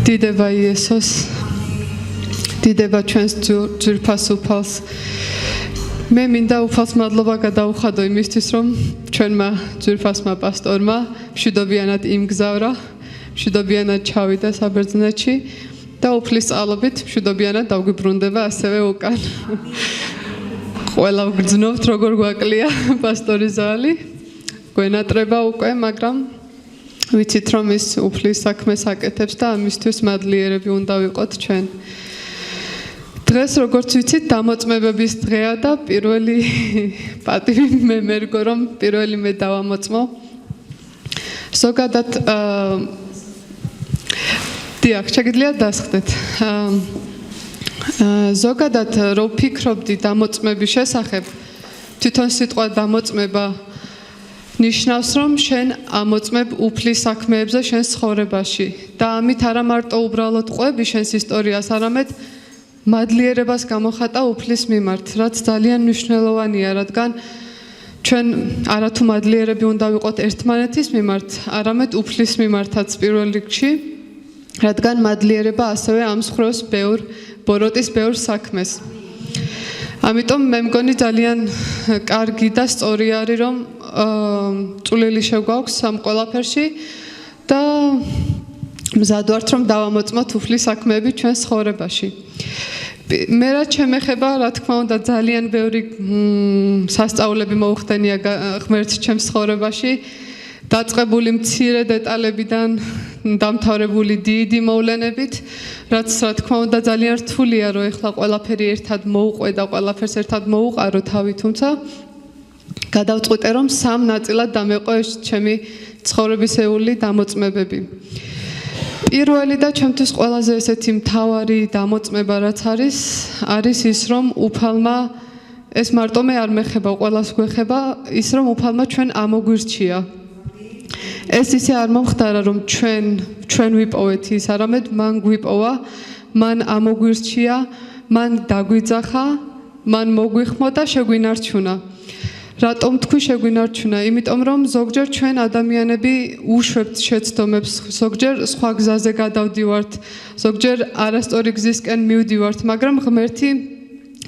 დიდება იესოს, დიდება ჩვენს ძვირფას უფალს. მე მინდა უფალს მადლობა გადავუხადო იმისთვის, რომ ჩვენმა ძვირფასმა პასტორმა მშვიდობიანად იმგზავრა, მშვიდობიანად ჩავიდა საბერძნეთში და უფლის წყალობით მშვიდობიანად დავგვიბრუნდება ასევე უკან. ყველა ვგრძნობთ, როგორ გვაკლია პასტორის ზალი. გვენატრება უკვე, მაგრამ ვიცით, რომ ის უფლის საქმეს აკეთებს და ამისთვის მადლიერები უნდა ვიყოთ ჩვენ. დღეს როგორც ვიცით, დამოწმებების დღეა და პირველი პატივი მე მერგო, რომ პირველი მე დავამოწმო. ზოგადად დიახ, შეგიძლიათ დასხდეთ. ზოგადად რო ვფიქრობდი დამოწმების შესახებ, თვითონ სიტყვა დამოწმება ნიშნავს, რომ შენ ამოწმებ უფლის საქმეებზე შენს ცხოვრებაში და ამით არა მარტო უბრალოდ ყვები შენს ისტორიას, არამედ მადლიერებას გამოხატა უფლის მიმართ, რაც ძალიან მნიშვნელოვანია, რადგან ჩვენ არათუ მადლიერები უნდა ვიყოთ ერთმანეთის მიმართ, არამედ უფლის მიმართაც პირველ რიგში, რადგან მადლიერება ასევე ამსხვრევს ბევრ ბოროტის ბევრ საქმეს. ამიტომ მე მგონი ძალიან კარგი და სწორი არის, რომ წვლილი შეგვაქვს ამ ყველაფერში და მზად ვართ, რომ დავამოწმოთ უფლის საქმეები ჩვენს ცხოვრებაში. მე რაც შემეხება, რა თქმა უნდა, ძალიან ბევრი სასწაულები მოუხდენია ღმერთს ჩემს ცხოვრებაში, დაწყებული მცირე დეტალებიდან დამთავრებული დიდი მოვლენებით, რაც რა თქმა უნდა ძალიან რთულია, რომ ეხლა ყველაფერი ერთად მოუყვე და ყველაფერს ერთად მოუყარო თავი, თუმცა გადავწყვიტე, რომ სამ ნაწილად დამეყო ეს ჩემი ცხოვრებისეული დამოწმებები. პირველი და ჩემთვის ყველაზე ესეთი მთავარი დამოწმება რაც არის ის, რომ უფალმა ეს მარტო მე არ მეხება, ყველას გვეხება, ის რომ უფალმა ჩვენ ამოგვირჩია. ეს ისე არ მომხდარა, რომ ჩვენ ვიპოვეთ ის, არამედ მან გვიპოვა, მან ამოგვირჩია, მან დაგვიძახა, მან მოგვიხმო და შეგვინარჩუნა. რატომ თქვი შეგვინარჩუნა? იმიტომ რომ ზოგჯერ ჩვენ ადამიანები უშვებთ შეცდომებს, ზოგჯერ სხვა გზაზე გადავდივართ, ზოგჯერ არასწორი გზისკენ მივდივართ, მაგრამ ღმერთი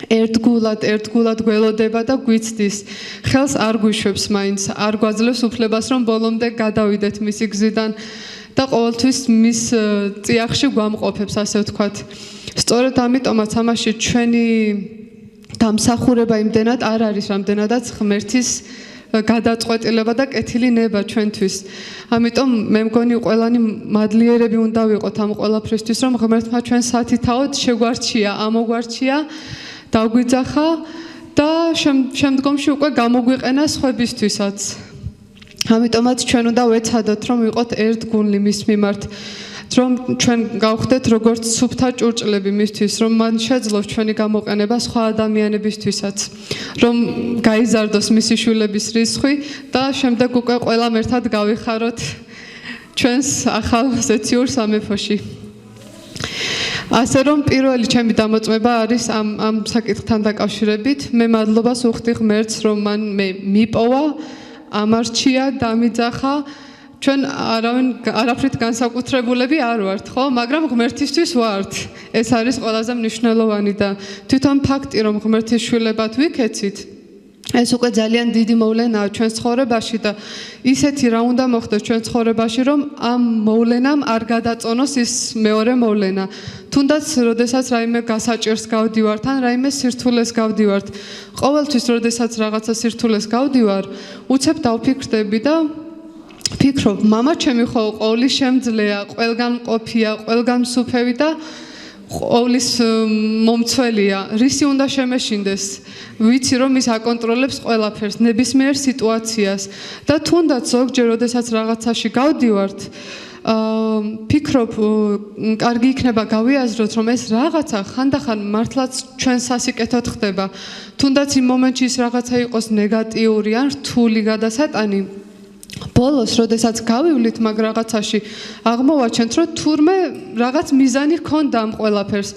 ერთგულად გველოდება და გვიცდის. ხელს არ გვიშვებს მაინც, არ გვაძლევს უფლებას, რომ ბოლომდე გადავიდეთ მისი გზიდან და ყოველთვის მის წიაღში გვამყოფებს, ასე ვთქვათ. სწორედ ამიტომაც ამაში ჩვენი დამსახურება იმდენად არ არის, რამდენადაც ღმერთის გადაწყვეტილება და კეთილი ნება ჩვენთვის. ამიტომ მე მგონი ყველანი მადლიერები უნდა ვიყოთ ამ ყველაფრისთვის, რომ ღმერთმა ჩვენ სათითაოდ შეგვარჩია, ამოგვარჩია, დაგვიძახა და შემდგომში უკვე გამოგვიყენა სხვებისთვისაც. ამიტომაც ჩვენ უნდა ვეცადოთ, რომ ვიყოთ ერთგუნლი მის მიმართ, რომ ჩვენ გავხდეთ როგორც სუფთა ჭურჭლები მისთვის, რომ მან შეძლოს ჩვენი გამოყენება სხვა ადამიანებისთვისაც, რომ გაიზარდოს მისი შვილების რისხვი და შემდეგ უკვე ყველამ ერთად გავიხაროთ ჩვენს ახალ ზეციურ სამეფოში. ასე რომ პირველი ჩემი დამოწმება არის ამ საკითხთან დაკავშირებით. მე მადლობას ვუხდი ღმერთს, რომ მან მე მიპოვა, ამარჩია, დამიძახა. ჩვენ არაფრით განსაკუთრებულები არ ვართ, ხო? მაგრამ ღმერთისთვის ვართ. ეს არის ყველაზე მნიშვნელოვანი და თვითონ ფაქტი, რომ ღმერთის შვილებად ვიქეცით, ეს უკვე ძალიან დიდი მოვლენაა ჩვენ ცხოვრებაში და ისეთი რა უნდა მოხდეს ჩვენ ცხოვრებაში, რომ ამ მოვლენამ არ გადაწონოს ის მეორე მოვლენა. თუნდაც, როდესაც რაიმე გასაჭირს გავდივართ, ან რაიმე სირთულეს გავდივართ, ყოველთვის, როდესაც რაღაცა სირთულეს გავდივარ, უცებ დავფიქრდები და ფიქრობ, მამა ჩემი ხო ყოვლის შემძლეა, ყველგან მყოფია, ყველგან მსუფევი და ყოვლის მომცველია. რისი უნდა შემეშინდეს? ვიცი, რომ ის აკონტროლებს ყველაფერს, ნებისმიერ სიტუაციას და თუნდაც ზოგჯერ, როდესაც რაღაცაში გავდივართ, ფიქრობ, კარგი იქნება გავიაზროთ, რომ ეს რაღაცა ხანდახან მართლაც ჩვენ სასიკეთოდ ხდება. თუნდაც იმ მომენტში ის რაღაცა იყოს ნეგატიური ან რთული გადასატანი. ბოლოს, როდესაც გავივლით მაგ რაღაცაში, აღმოვაჩენთ, რომ თურმე რაღაც მიზანი ჰქონდა ამ ყველაფერს.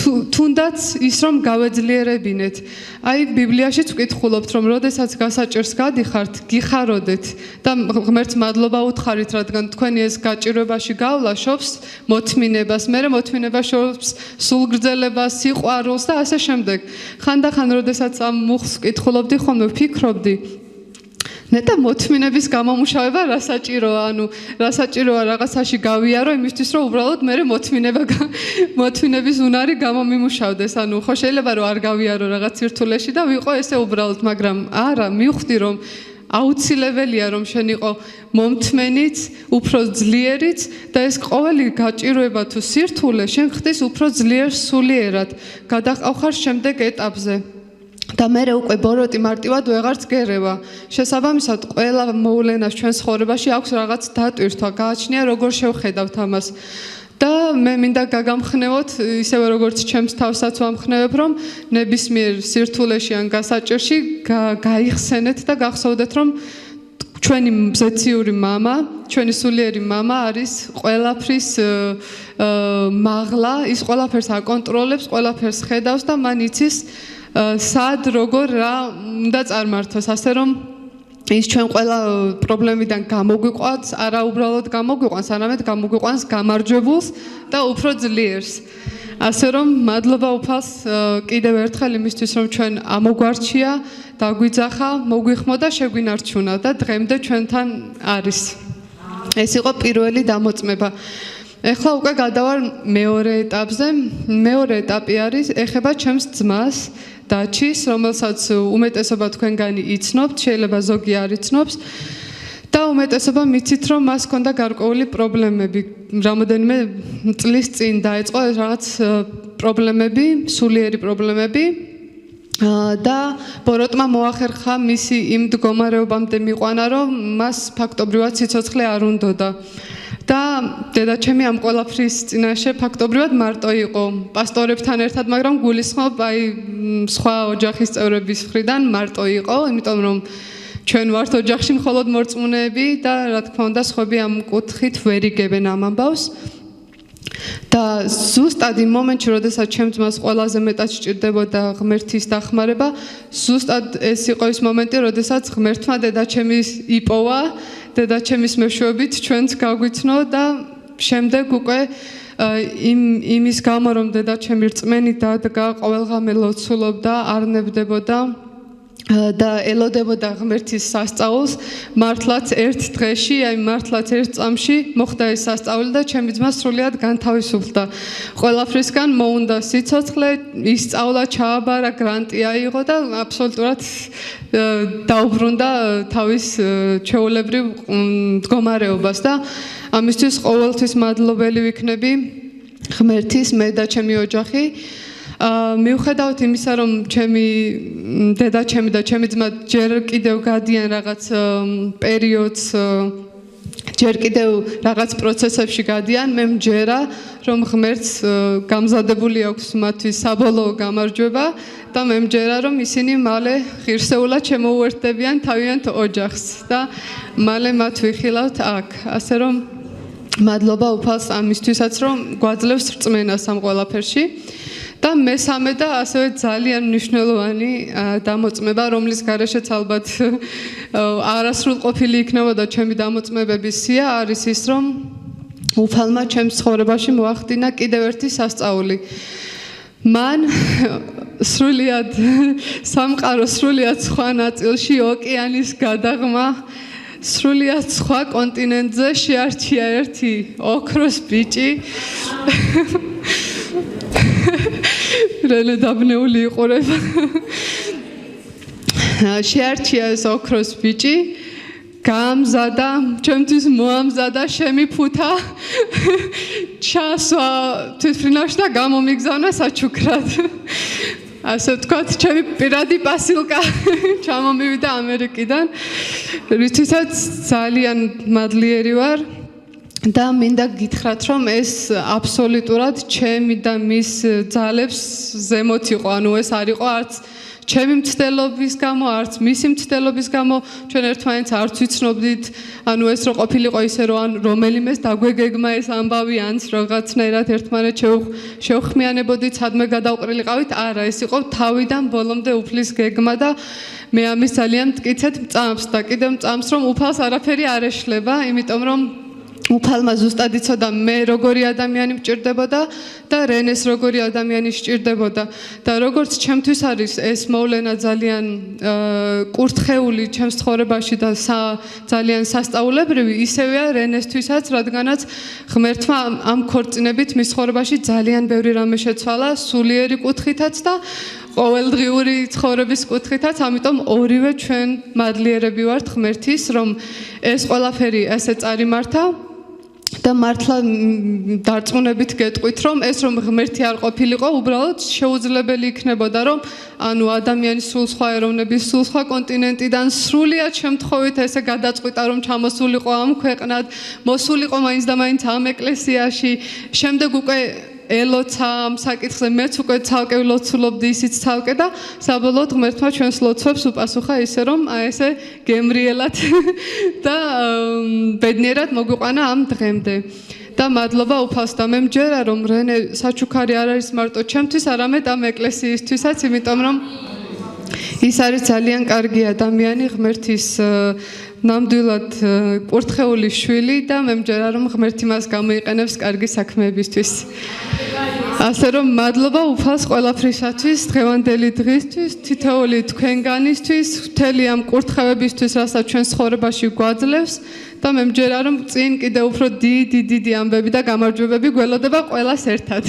თუნდაც ის რომ გავეძლიერებინეთ. აი ბიბლიაშიც ვკითხულობთ რომ როდესაც გასაჭირს გადიხართ, გიხაროდეთ და ღმერთს მადლობა უთხარით, რადგან თქვენი ეს გაჭირვებაში გავლა შობს მოთმინებას, მერე მოთმინება შობს სულგრძელებას, სიყვარულს და ასე შემდეგ. ხანდახან როდესაც ამ მუხლს ვკითხულობდი, ხოლმე ვფიქრობდი ნეტა მოთმინების გამომუშავება რა საჭიროა, ანუ რა საჭიროა რაღაცაში გავიარო იმისთვის რომ უბრალოდ მე მოთმინების უნარი გამომიმუშავდეს, ანუ ხო შეიძლება რომ არ გავიარო რაღაც სირთულეში და ვიყო ესე უბრალოდ, მაგრამ არა, მივხვდი რომ აუცილებელია რომ შენ იყო მომთმენიც, უფრო ძლიერიც და ეს ყოველი გაჭირვება თუ სირთულე შენ ხდის უფრო ძლიერ სულიერად, გადაყავხარ შემდეგ ეტაპზე. და მე უკვე ბოროტი მარტივად ვეღარც გერევა. შესაბამისად, ყველა მოვლენას ჩვენს ცხოვრებაში აქვს რაღაც დატვირთვა, გააჩნია როგორ შევხედავთ ამას. და მე მინდა გაგამხნევოთ, ისევე როგორც ჩემს თავსაც ვამხნევებ, რომ ნებისმიერ სირთულეში ან გასაჭირში გაიხსენეთ და გახსოვდეთ, რომ ჩვენი მზეციური მამა, ჩვენი სულიერი მამა არის ყველაფრის მაღლა, ის ყველაფერს აკონტროლებს, ყველაფერს ხედავს და მან იცის სად როგორ რა უნდა წარმართოს, ასე რომ ის ჩვენ ყველა პრობლემიდან გამოგვიყვანს, არა უბრალოდ გამოგვიყვანს, არამედ გამოგვიყვანს გამარჯვებულს და უფრო ძლიერს. ასე რომ მადლობა უფალს კიდევ ერთხელ იმისთვის, რომ ჩვენ ამოგვარჩია, დაგვიძახა, მოგვიხმო და შეგვინარჩუნა და დღემდე ჩვენთან არის. ეს იყო პირველი დამოწმება. ეხლა უკვე გადავარ მეორე ეტაპზე. მეორე ეტაპი არის ეხება ჩემს ძმას დაჩის, რომელსაც უმეტესობა თქვენგანი იცნობთ, შეიძლება ზოგი არ იცნობს. და უმეტესობა მიცით, რომ მას ჰქონდა გარკვეული პრობლემები. რამოდენიმე წლის წინ დაიწყო რაღაც პრობლემები, სულიერი პრობლემები. და ბოროტმა მოახერხა მისი იმ მდგომარეობამდე მიყვანა, რომ მას ფაქტობრივად სიცოცხლე არ უნდოდა. და დედაჩემი ამ ყველაფრის წინაშე ფაქტობრივად მარტო იყო პასტორებთან ერთად, მაგრამ გულისხმობ აი სხვა ოჯახის წევრების მხრიდან მარტო იყო, იმიტომ რომ ჩვენ ვართ ოჯახში მხოლოდ მორწმუნეები და რა თქმა უნდა სხვები ამ კუთხით ვერ იგებენ ამ ამბავს. და ზუსტად იმ მომენტში, როდესაც ჩემ ძმას ყველაზე მეტად სჭირდებოდა ღმერთის დახმარება, ზუსტად ეს იყო ის მომენტი, როდესაც ღმერთმა დედაჩემის იპოვა, დედაჩემის მეშვეობით ჩვენც გავგვითნო და შემდეგ უკვე იმის გამო, რომ დედაჩემი რწმენი დადგა, ყოველღამე ლოცულობდა, არ ნებდებოდა და ელოდებოდა ღმერთის სასწაულს, მართლაც ერთ დღეში, აი მართლაც ერთ წამში მოხდა ეს სასწაული და ჩემი ძმა სრულიად განთავისუფლდა. ყველაფრისგან მოუნდა სიცოცხლე, ისწავლა, ჩააბარა, გრანტი აიღო და აბსოლუტურად დაუბრუნდა თავის ჩვეულებრივ მდგომარეობას და ამისთვის ყოველთვის მადლობელი ვიქნები ღმერთის, მე და ჩემი ოჯახი. მიუხედავად იმისა, რომ ჩემი დედაჩემი და ჩემი ძმა ჯერ კიდევ გადიან რაღაც პერიოდს, ჯერ კიდევ რაღაც პროცესებში გადიან, მე მჯერა, რომ ღმერთს გამზადებული აქვს მათთვის საბოლოო გამარჯვება და მე მჯერა, რომ ისინი მალე ღირსეულად შემოუერთდებიან თავიანთ ოჯახს და მალე მათ ვიხილავთ აქ. ასე რომ მადლობა უფალს ამისთვისაც, რომ გვაძლევს რწმენას ამ ყველაფერში. და მესამე და ასევე ძალიან მნიშვნელოვანი დამოწმება, რომლის გარეშეც ალბათ არასრულყოფილი იქნებოდა ჩემი დამოწმებების სია, არის ის, რომ უფალმა ჩემს ცხოვრებაში მოახდინა კიდევ ერთი სასწაული. მან სრულიად სამყაროს სრულიად სხვა ნაწილში ოკეანის გადაღმა, სრულიად სხვა კონტინენტზე შეარჩია ერთი ოქროს ბიჭი. რელე დაბნეული იყურება. შეარჩია ეს ოქროს ბიჭი, გამზადა, ჩემთვის მოამზადა, შემიფუთა, ჩასვა თვითმფრინავში და გამომიგზავნა საჩუქრად. ასე ვთქვათ, ჩემი პირადი პასილკა ჩამომივიდა ამერიკიდან, რითვისაც ძალიან მადლიერი ვარ. და მინდა გითხრათ, რომ ეს აბსოლუტურად ჩემი და მის ძალებს ზემოთ იყო, ანუ ეს არ იყო არც ჩემი მცდელობის გამო, არც მისი მცდელობის გამო ჩვენ ერთმანეთს არც ვიცნობდით, ანუ ეს რო ყოფილიყო ისე რომ ან რომელიმეს დაგვეგეგმა ეს ამბავი, ანც რაღაცნაირად ერთმანეთს შევხმიანებოდით, სადმე გადავყრილიყავით, არა, ეს იყო თავიდან ბოლომდე უფლის გეგმა და მე ამის ძალიან მტკიცედ მწამს და კიდევ მწამს რომ უფალს არაფერი არ ეშლება, იმიტომ რომ უფალმა ზუსტად იცოდა მე როგორი ადამიანი მჭირდებოდა და რენეს როგორი ადამიანი სჭირდებოდა და როგორც ჩემთვის არის ეს მოვლენა ძალიან კურთხეული ჩემს ცხოვრებაში და ძალიან სასწაულებრივი, ისევეა რენესთვისაც, რადგანაც ღმერთმა ამ ქორწინებით მის ცხოვრებაში ძალიან ბევრი რამე შეცვალა, სულიერი კუთხითაც და ყოველდღიური ცხოვრების კუთხითაც, ამიტომ ორივე ჩვენ მადლიერები ვართ ღმერთის, რომ ეს ყველაფერი ესე წარიმართა და მართლა დარწმუნებით გეტყვით, რომ ეს რომ ღმერთი არ ყოფილიყო, უბრალოდ შეუძლებელი იქნებოდა, რომ ანუ ადამიანის სულ სხვა ეროვნების, სულ სხვა კონტინენტიდან სრულიად შემთხვევით ესე გადაწყვიტა, რომ ჩამოსულიყო ამ ქვეყნად, მოსულიყო მაინც და მაინც ამ ეკლესიაში, შემდეგ უკვე ელოცა ამ საკითხზე მეც უკვე ცალკე ვლოცულობდი, ისიც ცალკე და საბოლოოდ ღმერთმა ჩვენს ლოცვებს უპასუხა ისე რომ ესე გემრიელად და ბედნიერად მოგვიყვანა ამ დღემდე. და მადლობა უფალს და მე მჯერა რომ რენე საჩუქარი არ არის მარტო ჩემთვის, არამედ ამ ეკლესიისთვისაც, იმიტომ რომ ის არის ძალიან კარგი ადამიანი, ღმერთის ნამდვილად კურთხეული შვილი და მე მჯერა რომ ღმერთი მას გამოიყენებს კარგი საქმეებისთვის. ასე რომ მადლობა უფალს ყველაფრისათვის, დღევანდელი დღისთვის, თითოეული თქვენგანისთვის, მთელი ამ კურთხევებისთვის, რასაც ჩვენ ცხოვრებაში გვაძლევს და მე მჯერა რომ წინ კიდევ უფრო დიდი ამბები და გამარჯვებები გველოდება ყველას ერთად.